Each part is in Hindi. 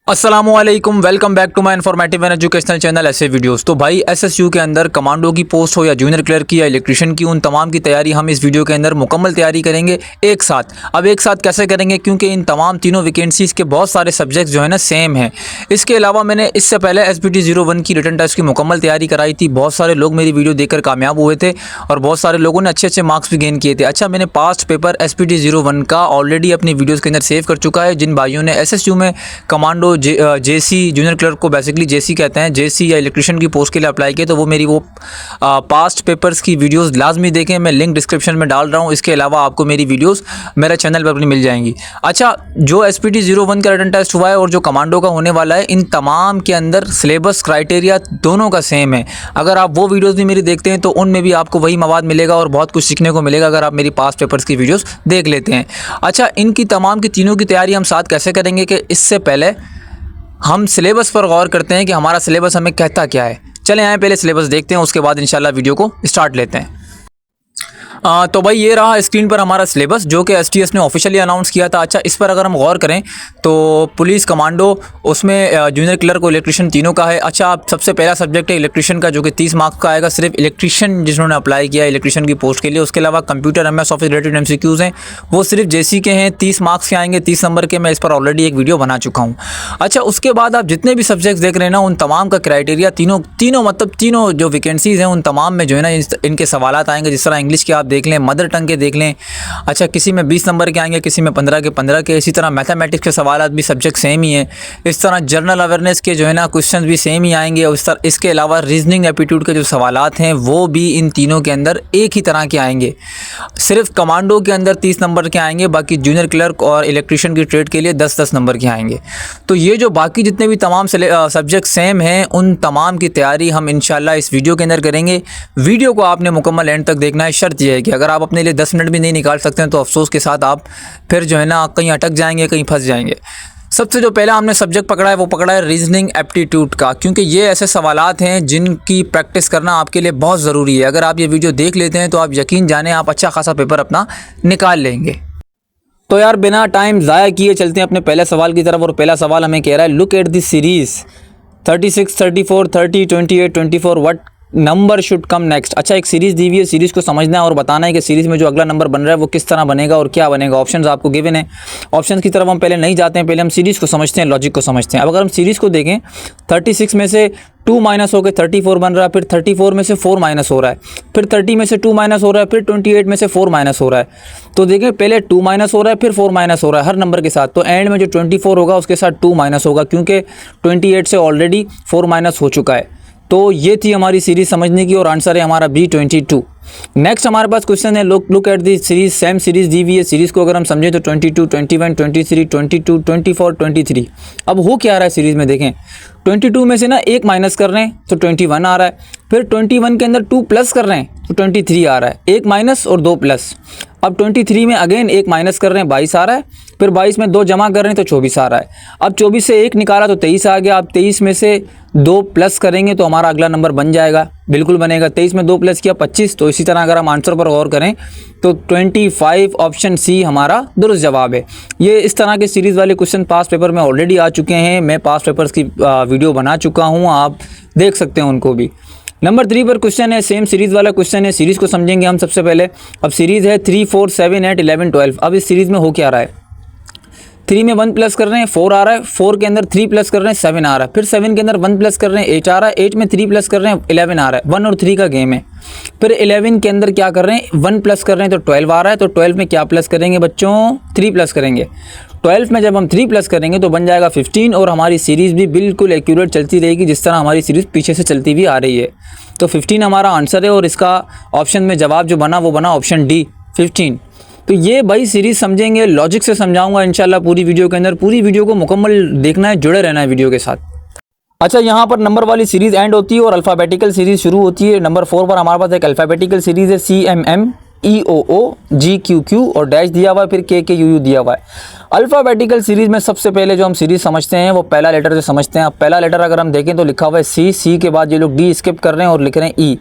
अस्सलामुअलैकुम, welcome back to my informative and educational channel ऐसे वीडियोस। तो भाई एसएसयू के अंदर कमांडो की पोस्ट हो या जूनियर क्लर्क की या इलेक्ट्रिशियन की, उन तमाम की तैयारी हम इस वीडियो के अंदर मुकम्मल तैयारी करेंगे एक साथ। अब एक साथ कैसे करेंगे, क्योंकि इन तमाम तीनों वैकेंसीज़ के बहुत सारे सब्जेक्ट्स जो है ना सेम हैं। इसके अलावा मैंने इससे पहले SPT-01 की रिटन टेस्ट की मुकम्मल तैयारी कराई थी। बहुत सारे लोग मेरी वीडियो देखकर कामयाब हुए थे और बहुत सारे लोगों ने अच्छे अच्छे मार्क्स भी गेन किए थे। अच्छा, मैंने पास्ट पेपर SPT-01 का ऑलरेडी अपनी वीडियोज़ के अंदर सेव कर चुका है। जिन भाइयों ने SSU में कमांडो JC जूनियर क्लर्क को बेसिकली JC कहते हैं, JC या इलेक्ट्रिशियन की पोस्ट के लिए अप्लाई किया, तो वो मेरी पास्ट पेपर्स की वीडियोस लाजमी देखें। मैं लिंक डिस्क्रिप्शन में डाल रहा हूँ। इसके अलावा आपको मेरी वीडियोस मेरे चैनल पर अपनी मिल जाएंगी। अच्छा, जो SPT-01 का रिटन टेस्ट हुआ है और जो कमांडो का होने वाला है, इन तमाम के अंदर सिलेबस क्राइटेरिया दोनों का सेम है। अगर आप वो वीडियोज़ भी मेरी देखते हैं तो उनमें भी आपको वही मवाद मिलेगा और बहुत कुछ सीखने को मिलेगा अगर आप मेरी पास्ट पेपर्स की वीडियोज़ देख लेते हैं। अच्छा, इनकी तमाम की तीनों की तैयारी हम साथ कैसे करेंगे कि इससे पहले हम सिलेबस पर गौर करते हैं कि हमारा सिलेबस हमें कहता क्या है। चलें आए पहले सिलेबस देखते हैं, उसके बाद इंशाल्लाह वीडियो को स्टार्ट लेते हैं। तो भाई ये रहा स्क्रीन पर हमारा सिलेबस जो कि STS ने ऑफिशियली अनाउंस किया था। अच्छा, इस पर अगर हम गौर करें तो पुलिस, कमांडो, उसमें जूनियर क्लर्क और इलेक्ट्रिशियन तीनों का है। अच्छा, सबसे पहला सब्जेक्ट है इलेक्ट्रिशियन का, जो कि 30 मार्क्स का आएगा। सिर्फ इलेक्ट्रिशियन जिन्होंने अप्लाई किया इलेक्ट्रिशियन की पोस्ट के लिए। उसके अलावा computer MS office related MCQs हैं, वो सिर्फ JC के हैं, 30 मार्क्स के आएंगे, 30 नंबर के। मैं इस पर ऑलरेडी एक वीडियो बना चुका हूँ। अच्छा, उसके बाद आप जितने भी सब्जेक्ट्स देख रहे हैं ना, उन तमाम का क्राइटेरिया तीनों जो वैकेंसीज़ हैं उन तमाम में जो है ना इनके सवाल आएंगे। जिस तरह इंग्लिश के आप देख लें, मदर टंग के देख लें। अच्छा, किसी में 20 नंबर के आएंगे, किसी में 15 के। इसी तरह मैथमेटिक्स के सवाल भी सब्जेक्ट सेम ही है। इस तरह जनरल अवेयरनेस के जो है ना क्वेश्चन भी सेम ही आएंगे। और इसके अलावा रीजनिंग एप्टीट्यूड के जो सवालात हैं वो भी इन तीनों के अंदर एक ही तरह के आएंगे। सिर्फ कमांडो के अंदर 30 नंबर के आएंगे, बाकी जूनियर क्लर्क और इलेक्ट्रिशियन की ट्रेड के लिए 10-10 नंबर के आएंगे। तो ये जो बाकी जितने भी तमाम सब्जेक्ट सेम हैं, उन तमाम की तैयारी हम इंशाल्लाह इस वीडियो के अंदर करेंगे। वीडियो को आपने मुकम्मल एंड तक देखना है। शर्त यह है कि अगर आप अपने लिए 10 मिनट भी नहीं निकाल सकते हैं तो अफसोस के साथ आप फिर जो है ना कहीं अटक जाएंगे, कहीं फंस जाएंगे। सबसे जो पहला हमने सब्जेक्ट पकड़ा है वो पकड़ा है रीजनिंग एप्टीट्यूड का, क्योंकि ये ऐसे सवालात हैं जिनकी प्रैक्टिस करना आपके लिए बहुत ज़रूरी है। अगर आप ये वीडियो देख लेते हैं तो आप यकीन जाने आप अच्छा खासा पेपर अपना निकाल लेंगे। तो यार बिना टाइम ज़ाया किए चलते हैं अपने पहले सवाल की तरफ। और पहला सवाल हमें कह रहा है, look at this series 36, 34, 30, 28, 24 what number should come next. अच्छा, एक सीरीज़ दी हुई है, सीरीज़ को समझना है और बताना है कि सीरीज़ में जो अगला नंबर बन रहा है वो किस तरह बनेगा और क्या बनेगा। ऑप्शंस आपको गिवन है। ऑप्शंस की तरफ हम पहले नहीं जाते हैं, पहले हम सीरीज़ को समझते हैं, लॉजिक को समझते हैं। अब अगर हम सीरीज़ को देखें, 36 में से 2 माइनस होकर 34 बन रहा है, फिर 34 में से 4 माइनस हो रहा है, फिर 30 में से 2 माइनस हो रहा है, फिर 28 में से 4 माइनस हो रहा है। तो देखें, पहले 2 माइनस हो रहा है, फिर 4 माइनस हो रहा है हर नंबर के साथ। तो एंड में जो 24 होगा उसके साथ 2 माइनस होगा, क्योंकि 28 से ऑलरेडी 4 माइनस हो चुका है। तो ये थी हमारी सीरीज़ समझने की और आंसर है हमारा B 22। नेक्स्ट हमारे पास क्वेश्चन है, look at the series. Same series दी हुई है। सीरीज़ को अगर हम समझें तो 22, 21, 23, 22, 24, 23। अब हो क्या आ रहा है सीरीज़ में, देखें 22 में से ना 1 माइनस कर रहे हैं तो 21 आ रहा है, फिर 21 के अंदर 2 प्लस कर रहे हैं तो 23 आ रहा है। 1 माइनस और 2 प्लस। अब 23 में अगेन 1 माइनस कर रहे हैं, 22 आ रहा है, फिर 22 में 2 जमा कर रहे हैं तो 24 आ रहा है। अब 24 से 1 निकाला तो 23 आ गया। अब 23 में से 2 प्लस करेंगे तो हमारा अगला नंबर बन जाएगा, बिल्कुल बनेगा। 23 में 2 प्लस किया 25। तो इसी तरह अगर हम आंसर पर गौर करें तो 25 ऑप्शन C हमारा दुरुस्त जवाब है। ये इस तरह के सीरीज़ वाले क्वेश्चन पास्ट पेपर में ऑलरेडी आ चुके हैं। मैं पास्ट पेपर्स की वीडियो बना चुका हूँ, आप देख सकते हैं उनको भी। नंबर 3 पर क्वेश्चन है, सेम सीरीज़ वाला क्वेश्चन है। सीरीज़ को समझेंगे हम सबसे पहले। अब सीरीज़ है 3, 4, 7, 8, 11, 12। अब इस सीरीज़ में हो क्या रहा है, 3 में 1 प्लस कर रहे हैं 4 आ रहा है, 4 के अंदर 3 प्लस कर रहे हैं 7 आ रहा है, फिर 7 के अंदर 1 प्लस कर रहे हैं 8 आ रहा है, 8 में 3 प्लस कर रहे हैं 11 आ रहा है। 1 और 3 का गेम है। फिर 11 के अंदर क्या कर रहे हैं, 1 प्लस कर रहे हैं तो 12 आ रहा है। तो 12 में क्या प्लस करेंगे बच्चों, 3 प्लस करेंगे। 12 में जब हम 3 प्लस करेंगे तो बन जाएगा 15 और हमारी सीरीज़ भी बिल्कुल एक्यूरेट चलती रहेगी जिस तरह हमारी सीरीज़ पीछे से चलती हुई आ रही है। तो 15 हमारा आंसर है और इसका ऑप्शन में जवाब जो बना वो बना ऑप्शन D 15। तो ये भाई सीरीज़ समझेंगे, लॉजिक से समझाऊंगा इंशाल्लाह पूरी वीडियो के अंदर। पूरी वीडियो को मुकम्मल देखना है, जुड़े रहना है वीडियो के साथ। अच्छा, यहाँ पर नंबर वाली सीरीज़ एंड होती है और अल्फ़ाबेटिकल सीरीज़ शुरू होती है। नंबर 4 पर हमारे पास एक अल्फ़ाबेटिकल सीरीज़ है CMM EOOGQQ और डैश दिया हुआ है, फिर KKUU दिया हुआ है। अल्फ़ाबेटिकल सीरीज़ में सबसे पहले जो हम सीरीज़ समझते हैं वो पहला लेटर से समझते हैं। अब पहला लेटर अगर हम देखें तो लिखा हुआ है C के बाद ये लोग D स्किप कर रहे हैं और लिख रहे हैं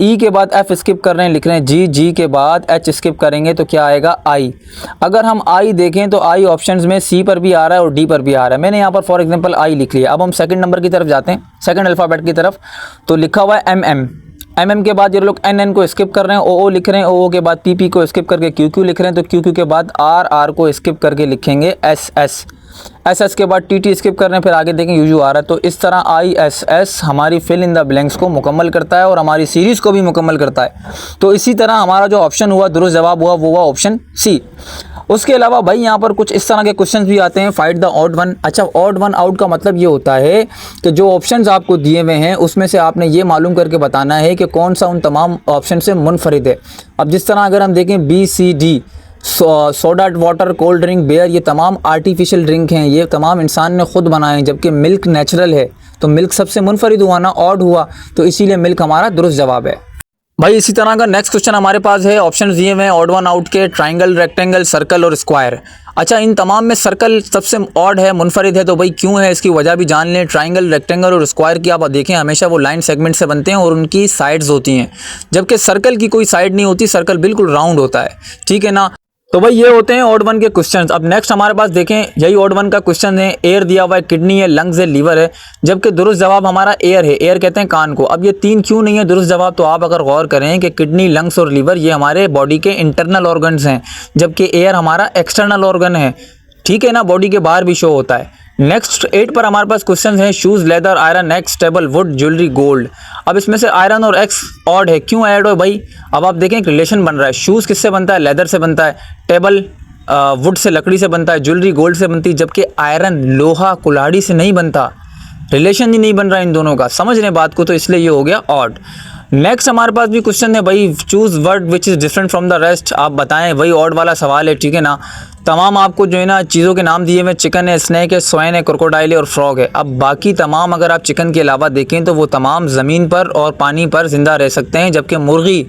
E के बाद F स्किप कर रहे हैं, लिख रहे हैं G के बाद H स्किप करेंगे तो क्या आएगा I। अगर हम I देखें तो I ऑप्शंस में C पर भी आ रहा है और D पर भी आ रहा है। मैंने यहाँ पर फॉर एग्जांपल I लिख लिया। अब हम सेकंड नंबर की तरफ जाते हैं, सेकंड अल्फ़ाबेट की तरफ, तो लिखा हुआ है MM के बाद ये लोग NN को स्किप कर रहे हैं, OO लिख रहे हैं, OO के बाद PP को स्किप करके QQ लिख रहे हैं, तो QQ के बाद R को स्किप करके लिखेंगे SS के बाद TT स्किप कर रहे हैं, फिर आगे देखें UU आ रहा है। तो इस तरह ISS हमारी फिल इन द ब्लैंक्स को मुकम्मल करता है और हमारी सीरीज़ को भी मुकम्मल करता है। तो इसी तरह हमारा जो ऑप्शन हुआ, दुरुस्त जवाब हुआ, वो हुआ ऑप्शन C। उसके अलावा भाई यहाँ पर कुछ इस तरह के क्वेश्चंस भी आते हैं, फाइंड द ऑड वन। अच्छा, ऑड वन आउट का मतलब ये होता है कि जो ऑप्शंस आपको दिए हुए हैं उसमें से आपने ये मालूम करके बताना है कि कौन सा उन तमाम ऑप्शन से मुनफरिद है। अब जिस तरह अगर हम देखें BCD, soda water, cold drink, beer, ये तमाम आर्टिफिशियल ड्रिंक हैं, ये तमाम इंसान ने खुद बनाए हैं, जबकि मिल्क नेचुरल है, तो मिल्क सबसे मुनफरिद हुआ ना, ऑड हुआ, तो इसीलिए मिल्क हमारा दुरुस्त जवाब है। भाई इसी तरह का नेक्स्ट क्वेश्चन हमारे पास है, ऑप्शन दिए हुए हैं ऑड वन आउट के, ट्राइंगल, रेक्टेंगल, सर्कल और स्क्वायर। अच्छा, इन तमाम में सर्कल सबसे ऑड है, मुनफरिद है, तो भाई क्यों है, इसकी वजह भी जान लें। ट्राइंगल, रेक्टेंगल और स्क्वायर की आप देखें हमेशा वो लाइन सेगमेंट से बनते हैं और उनकी साइड्स होती हैं, जबकि सर्कल की कोई साइड नहीं होती, सर्कल बिल्कुल राउंड होता है, ठीक है ना। तो भाई ये होते हैं ऑड वन के क्वेश्चंस। अब नेक्स्ट हमारे पास देखें, यही ऑड वन का क्वेश्चन है, एयर दिया हुआ है, किडनी है, लंग्स है, लीवर है, जबकि दुरुस्त जवाब हमारा एयर है। एयर कहते हैं कान को। अब ये तीन क्यों नहीं है दुरुस्त जवाब, तो आप अगर गौर करें कि किडनी, लंग्स और लीवर ये हमारे बॉडी के इंटरनल ऑर्गन्स हैं, जबकि एयर हमारा एक्सटर्नल ऑर्गन है, ठीक है ना, बॉडी के बाहर भी शो होता है। नेक्स्ट 8 पर हमारे पास क्वेश्चन हैं, shoes, leather, iron, x, table, would, jewellery, gold. अब इसमें से आयरन और एक्स ऑड है, क्यों ऐड हो भाई। अब आप देखें एक रिलेशन बन रहा है, शूज़ किससे बनता है, लेदर से बनता है, टेबल वुड से, लकड़ी से बनता है, ज्वेलरी गोल्ड से बनती है, जबकि आयरन लोहा कुल्हाड़ी से नहीं बनता, रिलेशन ही नहीं बन रहा इन दोनों का, समझ रहे बात को, तो इसलिए ये हो गया ऑड। नेक्स्ट हमारे पास भी क्वेश्चन है भाई, choose word which is different from the rest, आप बताएं, वही ऑड वाला सवाल है, ठीक है ना। तमाम आपको जो है ना चीज़ों के नाम दिए हुए, चिकन है, स्नैक है, स्वैन है, क्रोकोडाइल है और फ्रॉग है। अब बाकी तमाम अगर आप चिकन के अलावा देखें तो वो तमाम ज़मीन पर और पानी पर ज़िंदा रह सकते हैं, जबकि मुर्गी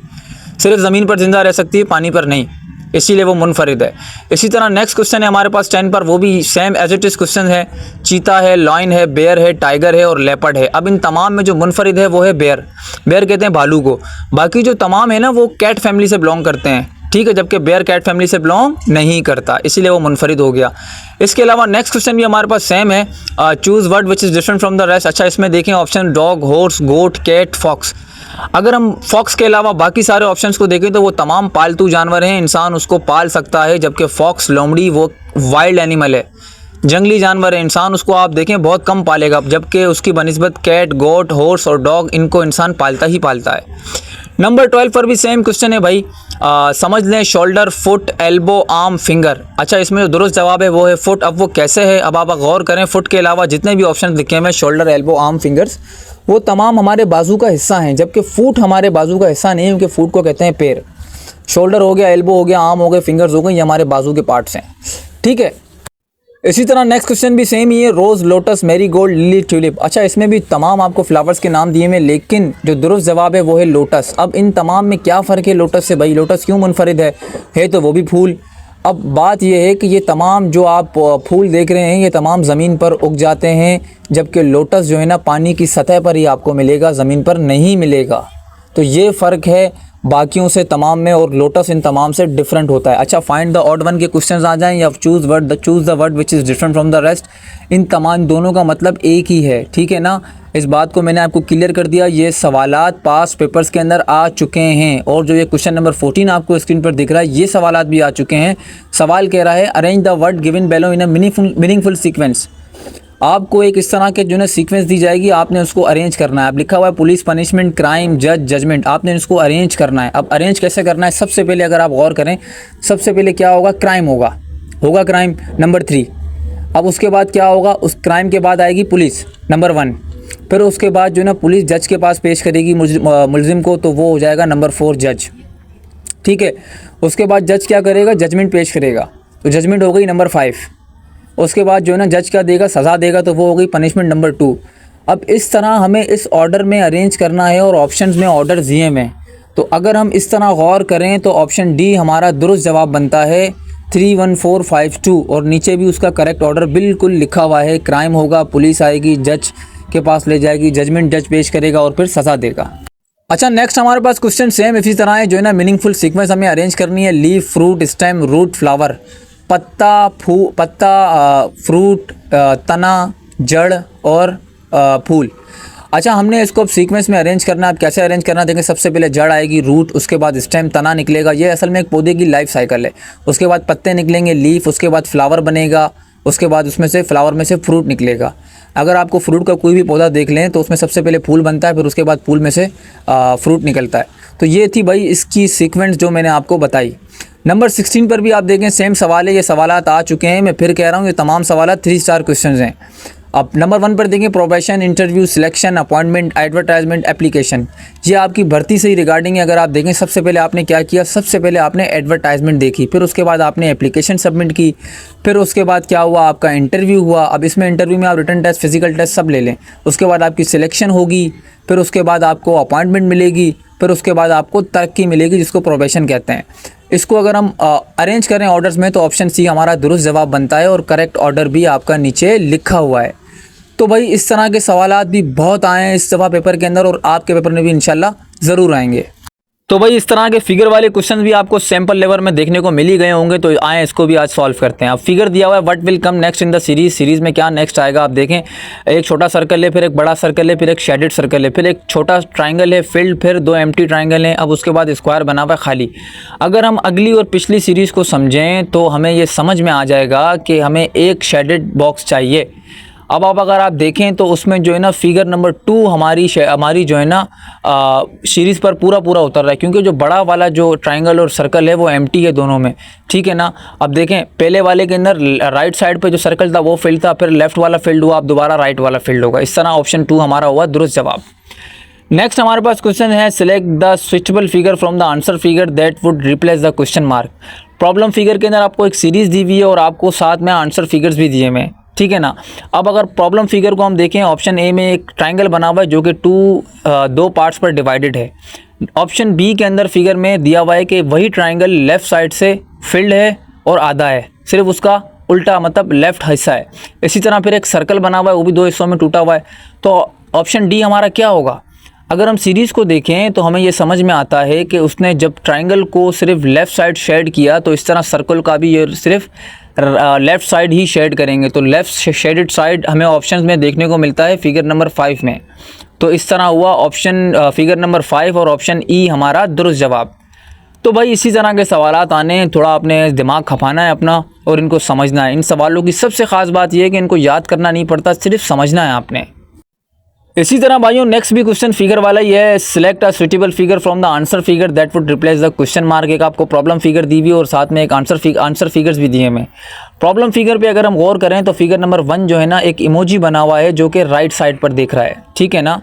सिर्फ ज़मीन पर ज़िंदा रह सकती है, पानी पर नहीं, इसीलिए वो मुनफरिद है। इसी तरह नेक्स्ट क्वेश्चन है हमारे पास 10 पर, वो भी same as it is question है, चीता है, लॉयन है, बेयर है, टाइगर है और लेपर्ड है। अब इन तमाम में जो मुनफरिद है वो है बेयर। बेयर कहते हैं भालू को, बाकी जो तमाम है ना वो कैट फैमिली से बिलोंग करते हैं, ठीक है, जबकि बेयर कैट फैमिली से बिलोंग नहीं करता, इसीलिए वो मुनफरिद हो गया। इसके अलावा नेक्स्ट क्वेश्चन भी हमारे पास सेम है, choose word which is different from the rest. अच्छा, इसमें देखें ऑप्शन डॉग, हॉर्स, गोट, कैट, फॉक्स। अगर हम फॉक्स के अलावा बाकी सारे ऑप्शंस को देखें तो वो तमाम पालतू जानवर हैं, इंसान उसको पाल सकता है, जबकि फॉक्स, लोमड़ी, वो वाइल्ड एनिमल है, जंगली जानवर है, इंसान उसको आप देखें बहुत कम पालेगा, जबकि उसकी बनिस्बत कैट, गोट, हॉर्स और डॉग, इनको इंसान पालता ही पालता है। नंबर 12 पर भी सेम क्वेश्चन है भाई, समझ लें, shoulder, foot, elbow, arm, finger. अच्छा, इसमें जो दुरुस्त जवाब है वो है फुट। अब वो कैसे है, अब आप गौर करें, फुट के अलावा जितने भी ऑप्शन लिखे हैं, शोल्डर, एल्बो, आर्म, फिंगर्स, वो तमाम हमारे बाजू का हिस्सा हैं, जबकि फुट हमारे बाजू का हिस्सा नहीं है, क्योंकि फुट को कहते हैं पैर। शोल्डर हो गया, एल्बो हो गया, आर्म हो गए, फिंगर्स हो गए, ये हमारे बाजू के पार्ट्स हैं, ठीक है। इसी तरह नेक्स्ट क्वेश्चन भी सेम ही है, rose, lotus, marigold, lily, tulip. अच्छा, इसमें भी तमाम आपको फ्लावर्स के नाम दिए हैं, लेकिन जो दुरुस्त जवाब है वो है लोटस। अब इन तमाम में क्या फ़र्क है लोटस से भाई, लोटस क्यों मुनफरिद है तो वो भी फूल। अब बात यह है कि ये तमाम जो आप फूल देख रहे हैं ये तमाम ज़मीन पर उग जाते हैं, जबकि लोटस जो है ना पानी की सतह पर ही आपको मिलेगा, ज़मीन पर नहीं मिलेगा। तो ये फ़र्क है बाकियों से तमाम में, और लोटस इन तमाम से डिफरेंट होता है। अच्छा, फाइंड द ऑड वन के क्वेश्चंस आ जाएं, या choose the word which is different from the rest. इन तमाम दोनों का मतलब एक ही है, ठीक है ना। इस बात को मैंने आपको क्लियर कर दिया। ये सवालात पास पेपर्स के अंदर आ चुके हैं, और जो ये क्वेश्चन नंबर 14 आपको स्क्रीन पर दिख रहा है, ये सवालात भी आ चुके हैं। सवाल कह रहा है, arrange the word given below in a meaningful sequence. आपको एक इस तरह के जो है सीक्वेंस दी जाएगी, आपने उसको अरेंज करना है। अब लिखा हुआ है पुलिस, पनिशमेंट, क्राइम, जज, जजमेंट, आपने इसको अरेंज करना है। अब अरेंज कैसे करना है, सबसे पहले अगर आप गौर करें, सबसे पहले क्या होगा, क्राइम होगा क्राइम नंबर 3। अब उसके बाद क्या होगा, उस क्राइम के बाद आएगी पुलिस नंबर 1। फिर उसके बाद जो है ना पुलिस जज के पास पेश करेगी मुलजिम को, तो वो हो जाएगा नंबर 4 जज, ठीक है। उसके बाद जज क्या करेगा, जजमेंट पेश करेगा, तो जजमेंट हो गई नंबर 5। उसके बाद जो है ना जज क्या देगा, सज़ा देगा, तो वो हो गई पनिशमेंट नंबर 2। अब इस तरह हमें इस ऑर्डर में अरेंज करना है, और ऑप्शंस में ऑर्डर दिए हैं। तो अगर हम इस तरह गौर करें तो ऑप्शन डी हमारा दुरुस्त जवाब बनता है 31452, और नीचे भी उसका करेक्ट ऑर्डर बिल्कुल लिखा हुआ है। क्राइम होगा, पुलिस आएगी, जज के पास ले जाएगी, जजमेंट जज पेश करेगा और फिर सज़ा देगा। अच्छा, नेक्स्ट हमारे पास क्वेश्चन सेम इसी तरह है, जो है ना मीनिंगफुल सीक्वेंस हमें अरेंज करनी है। Leaf, fruit, stem, root, flower. पत्ता, फ्रूट, तना, जड़ और फूल। अच्छा, हमने इसको अब सीक्वेंस में अरेंज करना है। अब कैसे अरेंज करना देखें। सबसे पहले जड़ आएगी, रूट, उसके बाद स्टेम, तना निकलेगा। ये असल में एक पौधे की लाइफ साइकिल है। उसके बाद पत्ते निकलेंगे, लीफ, उसके बाद फ्लावर बनेगा, उसके बाद उसमें से फ्लावर में से फ्रूट निकलेगा। अगर आपको फ्रूट का कोई भी पौधा देख लें तो उसमें सबसे पहले फूल बनता है, फिर उसके बाद फूल में से फ्रूट निकलता है। तो ये थी भाई इसकी सीक्वेंस जो मैंने आपको बताई। नंबर 16 पर भी आप देखें सेम सवाल है। ये सवालात आ चुके हैं, मैं फिर कह रहा हूँ ये तमाम सवालात 3 स्टार क्वेश्चन हैं। अब नंबर 1 पर देखें probation, interview, selection, appointment, advertisement, application. ये आपकी भर्ती से ही रिगार्डिंग है। अगर आप देखें सबसे पहले आपने क्या किया, सबसे पहले आपने एडवर्टाइजमेंट देखी, फिर उसके बाद आपने एप्लीकेशन सबमिट की, फिर उसके बाद क्या हुआ, आपका इंटरव्यू हुआ। अब इसमें इंटरव्यू में आप रिटन टेस्ट, फिजिकल टेस्ट सब ले लें। उसके बाद आपकी सिलेक्शन होगी, फिर उसके बाद आपको अपॉइंटमेंट मिलेगी, फिर उसके बाद आपको तरक्की मिलेगी जिसको प्रोबेशन कहते हैं। इसको अगर हम अरेंज करें ऑर्डर्स में तो ऑप्शन सी हमारा दुरुस्त जवाब बनता है और करेक्ट ऑर्डर भी आपका नीचे लिखा हुआ है। तो भाई इस तरह के सवालात भी बहुत आए हैं इस दफ़ा पेपर के अंदर, और आपके पेपर में भी इंशाल्लाह ज़रूर आएंगे। तो भाई इस तरह के फिगर वाले क्वेश्चन भी आपको सैम्पल लेवल में देखने को मिल ही गए होंगे, तो आए इसको भी आज सॉल्व करते हैं। अब फिगर दिया हुआ है what will come next in the series में क्या नेक्स्ट आएगा। आप देखें एक छोटा सर्कल है, फिर एक बड़ा सर्कल है, फिर एक शेडेड सर्कल है, फिर एक छोटा ट्राइंगल है फिल्ड, फिर 2 एम्प्टी ट्राइंगल हैं। अब उसके बाद स्क्वायर बना हुआ है खाली। अगर हम अगली और पिछली सीरीज़ को समझें तो हमें ये समझ में आ जाएगा कि हमें एक शेडेड बॉक्स चाहिए। अब अगर आप देखें तो उसमें जो है ना फिगर नंबर 2 हमारी जो है ना सीरीज़ पर पूरा उतर रहा है, क्योंकि जो बड़ा वाला जो ट्रायंगल और सर्कल है वो एम्प्टी है दोनों में, ठीक है ना। अब देखें पहले वाले के अंदर राइट साइड पे जो सर्कल था वो फील्ड था, फिर लेफ्ट वाला फील्ड हुआ, अब दोबारा राइट वाला फील्ड होगा। इस तरह ऑप्शन 2 हमारा हुआ दुरुस्त जवाब। नेक्स्ट हमारे पास क्वेश्चन है select the switchable figure from the answer figure that would replace the question mark. Problem figure के अंदर आपको एक सीरीज़ दी हुई है और आपको साथ में आंसर फिगर्स भी दिए हुए हैं, ठीक है ना। अब अगर प्रॉब्लम फिगर को हम देखें, ऑप्शन ए में एक ट्रायंगल बना हुआ है जो कि 2 पार्ट्स पर डिवाइडेड है। ऑप्शन बी के अंदर फिगर में दिया हुआ है कि वही ट्रायंगल लेफ़्ट साइड से फिल्ड है और आधा है, सिर्फ उसका उल्टा मतलब लेफ़्ट हिस्सा है। इसी तरह फिर एक सर्कल बना हुआ है, वो भी 2 हिस्सों में टूटा हुआ है। तो ऑप्शन डी हमारा क्या होगा। अगर हम सीरीज़ को देखें तो हमें ये समझ में आता है कि उसने जब ट्रायंगल को सिर्फ लेफ़्ट साइड शेड किया तो इस तरह सर्कल का भी ये सिर्फ लेफ़्ट साइड ही शेड करेंगे। तो लेफ़्ट शेडेड साइड हमें ऑप्शंस में देखने को मिलता है फिगर नंबर 5 में। तो इस तरह हुआ ऑप्शन फिगर नंबर 5 और ऑप्शन ई हमारा दुरुस्त जवाब। तो भाई इसी तरह के सवालात आने हैं, थोड़ा अपने दिमाग खपाना है अपना और इनको समझना है। इन सवालों की सबसे ख़ास बात यह है कि इनको याद करना नहीं पड़ता, सिर्फ समझना है आपने। इसी तरह भाइयों नेक्स्ट भी क्वेश्चन फिगर वाला ही है। Select a suitable figure from the answer figure that would replace the question mark. एक आपको प्रॉब्लम फिगर दी हुई और साथ में एक आंसर फिगर्स भी दिए हैं। प्रॉब्लम फिगर पे अगर हम गौर करें तो फिगर नंबर 1 जो है ना एक इमोजी बना हुआ है जो कि राइट साइड पर दिख रहा है, ठीक है ना।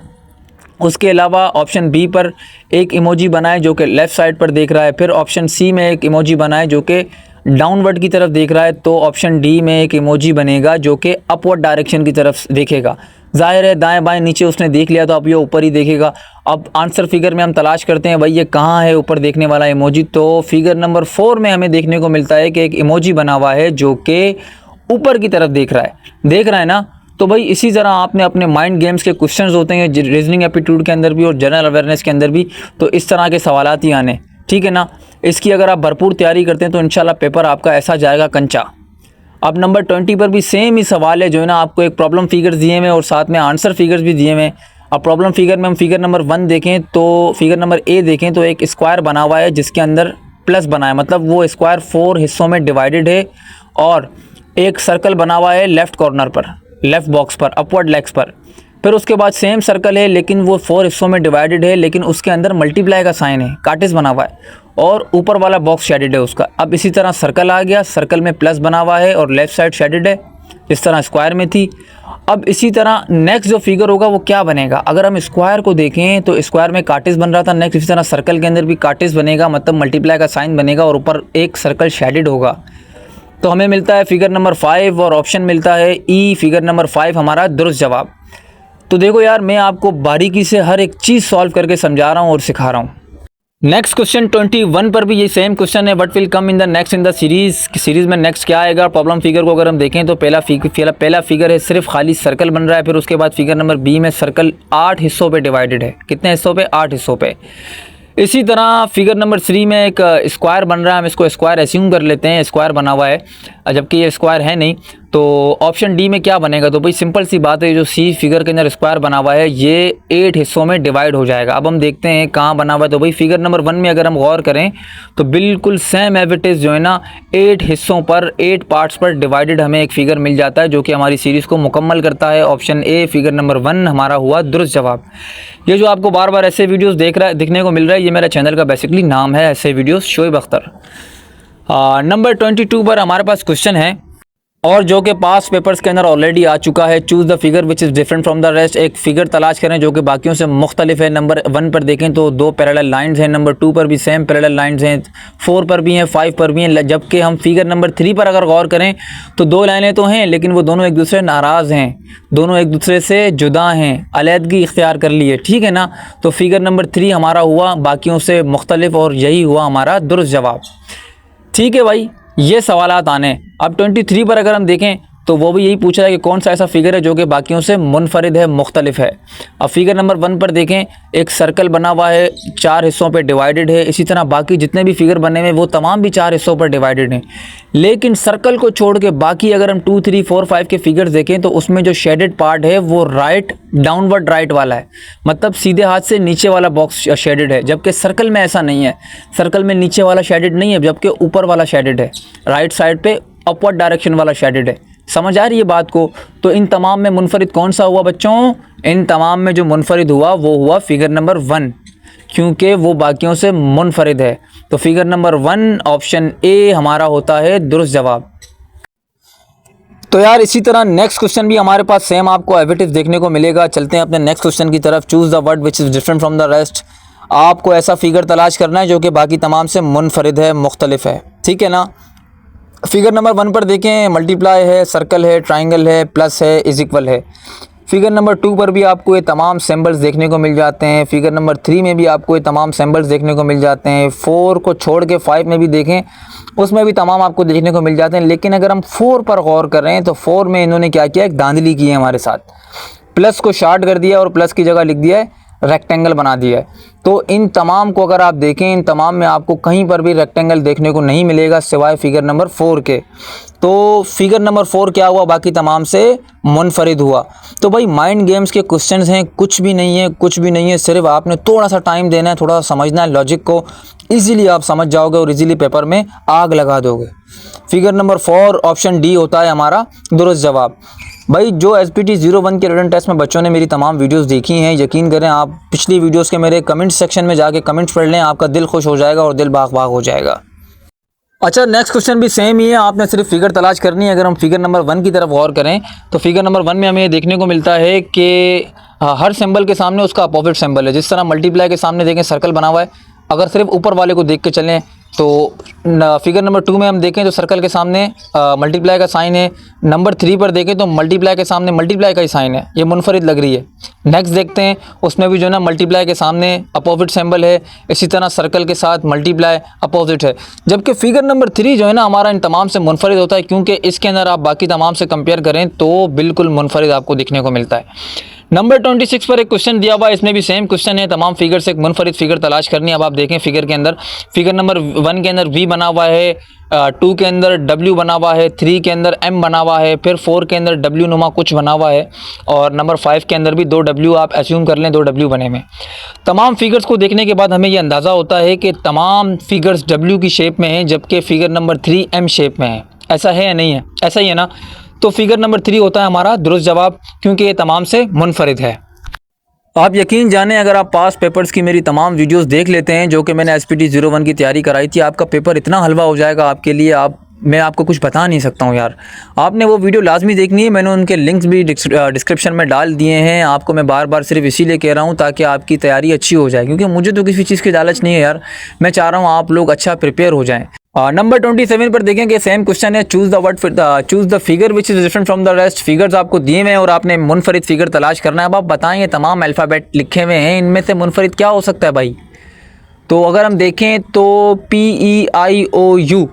उसके अलावा ऑप्शन बी पर एक इमोजी बना है जो कि लेफ़्ट साइड पर देख रहा है। फिर ऑप्शन सी में एक इमोजी बना है जो कि डाउनवर्ड की तरफ देख रहा है। तो ऑप्शन डी में एक इमोजी बनेगा जो कि अपवर्ड डायरेक्शन की तरफ देखेगा। जाहिर है दाएं बाएं नीचे उसने देख लिया तो अब ये ऊपर ही देखेगा। अब आंसर फिगर में हम तलाश करते हैं भाई ये कहाँ है ऊपर देखने वाला इमोजी। तो फिगर नंबर 4 में हमें देखने को मिलता है कि एक इमोजी बना हुआ है जो कि ऊपर की तरफ देख रहा है ना। तो भाई इसी तरह आपने अपने माइंड गेम्स के क्वेश्चंस होते हैं रीजनिंग एप्टीट्यूड के अंदर भी और जनरल अवेयरनेस के अंदर भी, तो इस तरह के सवालात ही आने, ठीक है ना। इसकी अगर आप भरपूर तैयारी करते हैं तो इंशाल्लाह पेपर आपका ऐसा जाएगा कंचा। अब नंबर 20 पर भी सेम ही सवाल है जो है ना, आपको एक प्रॉब्लम फिगर्स दिए हुए और साथ में आंसर फिगर्स भी दिए हुए। अब प्रॉब्लम फिगर में हम फिगर नंबर 1 देखें तो फिगर नंबर ए देखें तो एक स्क्वायर बना हुआ है जिसके अंदर प्लस बना है, मतलब वो स्क्वायर 4 हिस्सों में डिवाइडेड है। और एक सर्कल बना हुआ है लेफ़्ट कॉर्नर पर, लेफ़्ट बॉक्स पर, अपवर्ड लेग्स पर। फिर उसके बाद सेम सर्कल है लेकिन वो 4 हिस्सों में डिवाइडेड है, लेकिन उसके अंदर मल्टीप्लाई का साइन है, काटिस बना हुआ है और ऊपर वाला बॉक्स शेडेड है उसका। अब इसी तरह सर्कल आ गया, सर्कल में प्लस बना हुआ है और लेफ़्ट साइड शेडेड है, इस तरह स्क्वायर में थी। अब इसी तरह नेक्स्ट जो फिगर होगा वो क्या बनेगा। अगर हम स्क्वायर को देखें तो स्क्वायर में काटिस बन रहा था, नेक्स्ट इसी तरह सर्कल के अंदर भी काटिस बनेगा, मतलब मल्टीप्लाई का साइन बनेगा और ऊपर एक सर्कल शेडेड होगा। तो हमें मिलता है फिगर नंबर 5 और ऑप्शन मिलता है ई, फिगर नंबर 5 हमारा दुरुस्त जवाब। तो देखो यार मैं आपको बारीकी से हर एक चीज़ सॉल्व करके समझा रहा हूँ और सिखा रहा हूँ। नेक्स्ट क्वेश्चन 21 पर भी ये सेम क्वेश्चन है, what will come in the next in the series में नेक्स्ट क्या आएगा। प्रॉब्लम फिगर को अगर हम देखें तो पहला फिगर है, सिर्फ खाली सर्कल बन रहा है। फिर उसके बाद फिगर नंबर बी में सर्कल 8 हिस्सों पे डिवाइडेड है। कितने हिस्सों पे? 8 हिस्सों पे। इसी तरह फिगर नंबर 3 में एक स्क्वायर बन रहा है, हम इसको स्क्वायर एस्यूम कर लेते हैं, स्क्वायर बना हुआ है, जबकि ये स्क्वायर है नहीं। तो ऑप्शन डी में क्या बनेगा? तो भाई सिंपल सी बात है, जो सी फिगर के अंदर स्क्वायर बना हुआ है ये 8 हिस्सों में डिवाइड हो जाएगा। अब हम देखते हैं कहाँ बना हुआ है। तो भाई फिगर नंबर 1 में अगर हम गौर करें तो बिल्कुल सेम एज इट इज़ जो है ना 8 हिस्सों पर 8 पार्ट्स पर डिवाइडेड हमें एक फिगर मिल जाता है, जो कि हमारी सीरीज़ को मुकम्मल करता है। ऑप्शन ए फिगर नंबर 1 हमारा हुआ दुरुस्त जवाब। ये जो आपको बार बार ऐसे वीडियोस दिखने को मिल रहा है, ये मेरा चैनल का बेसिकली नाम है, ऐसे वीडियोस शोएब अख्तर। नंबर 22 पर हमारे पास क्वेश्चन है, और जो कि पास पेपर्स के अंदर ऑलरेडी आ चुका है। Choose the figure which is different from the rest. एक फिगर तलाश करें जो कि बाकियों से मुख्तलिफ है। नंबर 1 पर देखें तो 2 पैरेलल लाइंस हैं, नंबर 2 पर भी सेम पैरेलल लाइंस हैं, 4 पर भी हैं, 5 पर भी हैं। जबकि हम फिगर नंबर 3 पर अगर गौर करें तो 2 लाइनें तो हैं, लेकिन वो दोनों एक दूसरे नाराज़ हैं, दोनों एक दूसरे से जुदा हैं, अलहदगी इख्तियार कर ली है, ठीक है ना। तो फिगर नंबर 3 हमारा हुआ बाकियों से मुख्तलिफ, और यही हुआ हमारा दुरुस्त जवाब। ठीक है भाई, ये सवालात आने। अब 23 पर अगर हम देखें तो वो भी यही पूछा है कि कौन सा ऐसा फिगर है जो कि बाकियों से मुनफरिद है, मुख्तलिफ है। अब फिगर नंबर 1 पर देखें, एक सर्कल बना हुआ है, 4 हिस्सों पे डिवाइडेड है। इसी तरह बाकी जितने भी फिगर बने हुए वो तमाम भी 4 हिस्सों पर डिवाइडेड हैं। लेकिन सर्कल को छोड़ के बाकी अगर हम 2, 3, 4, 5 के फिगर्स देखें तो उसमें जो शेडेड पार्ट है वो डाउनवर्ड राइट वाला है, मतलब सीधे हाथ से नीचे वाला बॉक्स शेडेड है। जबकि सर्कल में ऐसा नहीं है, सर्कल में नीचे वाला शेडेड नहीं है, जबकि ऊपर वाला शेडेड है, राइट साइड पे अपवर्ड डायरेक्शन वाला शेडेड है। समझ आ रही है बात को? तो इन तमाम में मुनफरिद कौन सा हुआ बच्चों? इन तमाम में जो मुनफरिद हुआ वो हुआ फिगर नंबर 1, क्योंकि वो बाकियों से मुनफरिद है। तो फिगर नंबर 1 ऑप्शन ए हमारा होता है दुरुस्त जवाब। तो यार इसी तरह नेक्स्ट क्वेश्चन भी हमारे पास सेम आपको एज इट इज़ देखने को मिलेगा। चलते हैं अपने नेक्स्ट क्वेश्चन की तरफ। Choose the word which is different from the rest. आपको ऐसा फिगर तलाश करना है जो कि बाकी तमाम से मुनफरिद है, मुख्तलिफ है, ठीक है ना। फिगर नंबर 1 पर देखें, मल्टीप्लाई है, सर्कल है, ट्राइंगल है, प्लस है, इज इक्वल है। फिगर नंबर 2 पर भी आपको ये तमाम सिंबल्स देखने को मिल जाते हैं। फिगर नंबर 3 में भी आपको ये तमाम सिंबल्स देखने को मिल जाते हैं। 4 को छोड़ के 5 में भी देखें, उसमें भी तमाम आपको देखने को मिल जाते हैं। लेकिन अगर हम 4 पर गौर करें तो 4 में इन्होंने क्या किया, एक धांधली की है हमारे साथ। प्लस को शार्ट कर दिया और प्लस की जगह लिख दिया है रेक्टेंगल बना दिया है। तो इन तमाम को अगर आप देखें, इन तमाम में आपको कहीं पर भी रेक्टेंगल देखने को नहीं मिलेगा सिवाय फिगर नंबर 4 के। तो फिगर नंबर 4 क्या हुआ, बाकी तमाम से मुनफरिद हुआ। तो भाई माइंड गेम्स के क्वेश्चंस हैं, कुछ भी नहीं है, कुछ भी नहीं है। सिर्फ आपने थोड़ा सा टाइम देना है, थोड़ा सा समझना है लॉजिक को, इजीली आप समझ जाओगे और इजीली पेपर में आग लगा दोगे। फिगर नंबर 4 ऑप्शन डी होता है हमारा दुरुस्त जवाब। भाई जो SPT 01 के रिटन टेस्ट में बच्चों ने मेरी तमाम वीडियोस देखी हैं, यकीन करें आप पिछली वीडियोस के मेरे कमेंट सेक्शन में जाके कमेंट्स पढ़ लें, आपका दिल खुश हो जाएगा और दिल बाग बाग हो जाएगा। अच्छा, नेक्स्ट क्वेश्चन भी सेम ही है, आपने सिर्फ फिगर तलाश करनी है। अगर हम फिगर नंबर 1 की तरफ गौर करें तो फिगर नंबर 1 में हमें ये देखने को मिलता है कि हर सिंबल के सामने उसका अपोजिट सिंबल है। जिस तरह मल्टीप्लाई के सामने देखें सर्कल बना हुआ है, अगर सिर्फ ऊपर वाले को देख के चलें तो फिगर नंबर 2 में हम देखें तो सर्कल के सामने मल्टीप्लाई का साइन है। नंबर 3 पर देखें तो मल्टीप्लाई के सामने मल्टीप्लाई का ही साइन है, ये मुनफरिद लग रही है। नेक्स्ट देखते हैं, उसमें भी जो है ना मल्टीप्लाई के सामने अपोजिट सिंबल है, इसी तरह सर्कल के साथ मल्टीप्लाई अपोजिट है। जबकि फिगर नंबर 3 जो है ना हमारा इन तमाम से मुनफरिद होता है, क्योंकि इसके अंदर आप बाकी तमाम से कंपेयर करें तो बिल्कुल मुनफरिद आपको दिखने को मिलता है। नंबर 26 पर एक क्वेश्चन दिया हुआ है, इसमें भी सेम क्वेश्चन है, तमाम फिगर से एक मुनफरिद फिगर तलाश करनी है। अब आप देखें फिगर के अंदर, फिगर नंबर 1 के अंदर V बना हुआ है, 2 के अंदर W बना हुआ है, 3 के अंदर M बना हुआ है, फिर 4 के अंदर W नुमा कुछ बना हुआ है, और नंबर 5 के अंदर भी 2 W आप एज्यूम कर लें, 2 W बने में। तमाम फिगर्स को देखने के बाद हमें यह अंदाज़ा होता है कि तमाम फिगर्स W की शेप में हैं, जबकि फिगर नंबर 3 M शेप में है। ऐसा है या नहीं है? ऐसा ही है ना। तो फिगर नंबर 3 होता है हमारा दुरुस्त जवाब, क्योंकि ये तमाम से मुनफरिद है। आप यकीन जानें, अगर आप पास पेपर्स की मेरी तमाम वीडियोस देख लेते हैं जो कि मैंने SPT 01 की तैयारी कराई थी, आपका पेपर इतना हलवा हो जाएगा आपके लिए, मैं आपको कुछ बता नहीं सकता हूँ यार। आपने वो वीडियो लाजमी देखनी है, मैंने उनके लिंक्स भी डिस्क्रिप्शन में डाल दिए हैं। आपको मैं बार बार सिर्फ इसीलिए कह रहा हूँ ताकि आपकी तैयारी अच्छी हो जाए, क्योंकि मुझे तो किसी चीज़ की लालच नहीं है यार। मैं चाह रहा हूँ आप लोग अच्छा प्रिपेयर हो जाएँ। नंबर 27 पर देखें कि सेम क्वेश्चन है, choose the figure which is different from the rest. Figures आपको दिए हुए हैं और आपने मुनफरिद फिगर तलाश करना है। अब आप बताएं, ये तमाम अल्फ़ाबेट लिखे हुए हैं, इनमें से मुनफरिद क्या हो सकता है भाई? तो अगर हम देखें तो PEIOU,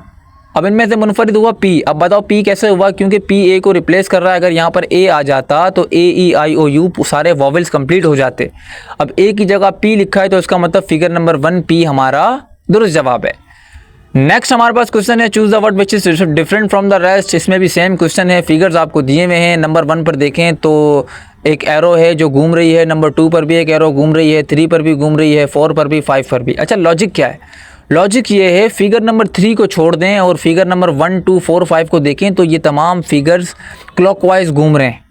अब इनमें से मुनफरिद हुआ P। अब बताओ P कैसे हुआ, क्योंकि P A को रिप्लेस कर रहा है। अगर यहाँ पर A आ जाता तो AEIOU सारे वॉवेल्स कंप्लीट हो जाते। अब A की जगह P लिखा है तो इसका मतलब फिगर नंबर 1 P हमारा दुरुस्त जवाब है। नेक्स्ट हमारे पास क्वेश्चन है choose the word which is different from the rest. इसमें भी सेम क्वेश्चन है, फिगर्स आपको दिए हुए हैं। नंबर 1 पर देखें तो एक एरो है जो घूम रही है, नंबर 2 पर भी एक एरो घूम रही है, 3 पर भी घूम रही है, 4 पर भी, 5 पर भी। अच्छा, लॉजिक क्या है? लॉजिक ये है, फिगर नंबर 3 को छोड़ दें और फिगर नंबर 1, 2, 4, 5 को देखें तो ये तमाम फिगर्स क्लॉकवाइज घूम रहे हैं।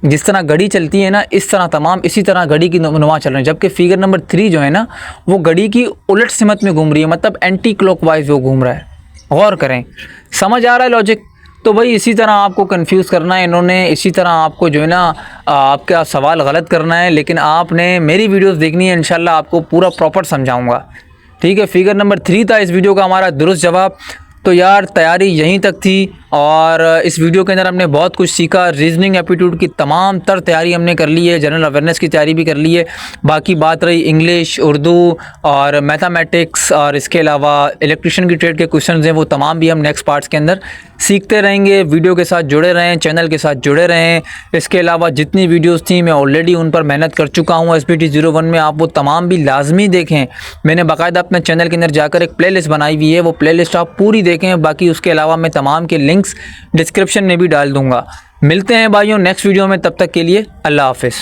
जिस तरह घड़ी चलती है ना, इस तरह तमाम इसी तरह घड़ी की नुमा चल रहे हैं। जबकि फिगर नंबर 3 जो है ना, वो घड़ी की उलट सिमत में घूम रही है, मतलब एंटी क्लॉकवाइज वो घूम रहा है। गौर करें, समझ आ रहा है लॉजिक? तो भाई इसी तरह आपको कंफ्यूज करना है इन्होंने, इसी तरह आपको जो है ना आपका सवाल गलत करना है। लेकिन आपने मेरी वीडियोस देखनी है, इंशाल्लाह आपको पूरा प्रॉपर समझाऊंगा। ठीक है, फिगर नंबर 3 था इस वीडियो का हमारा दुरुस्त जवाब। तो यार तैयारी यहीं तक थी और इस वीडियो के अंदर हमने बहुत कुछ सीखा। रीजनिंग एप्टीट्यूड की तमाम तर तैयारी हमने कर ली है, जनरल अवेयरनेस की तैयारी भी कर ली है। बाकी बात रही इंग्लिश, उर्दू और मैथमेटिक्स, और इसके अलावा इलेक्ट्रिशियन की ट्रेड के क्वेश्चन हैं, वो तमाम भी हम नेक्स्ट पार्ट्स के अंदर सीखते रहेंगे। वीडियो के साथ जुड़े रहें, चैनल के साथ जुड़े रहें। इसके अलावा जितनी वीडियोस थी मैं ऑलरेडी उन पर मेहनत कर चुका हूँ SBT 01 में, आप वो तमाम भी लाजमी देखें। मैंने बाकायदा अपने चैनल के अंदर जाकर एक प्लेलिस्ट बनाई हुई है, वो प्लेलिस्ट आप पूरी देखें। बाकी उसके अलावा मैं तमाम के लिंक्स डिस्क्रिप्शन में भी डाल दूँगा। मिलते हैं भाइयों नेक्स्ट वीडियो में, तब तक के लिए अल्लाह हाफिज़।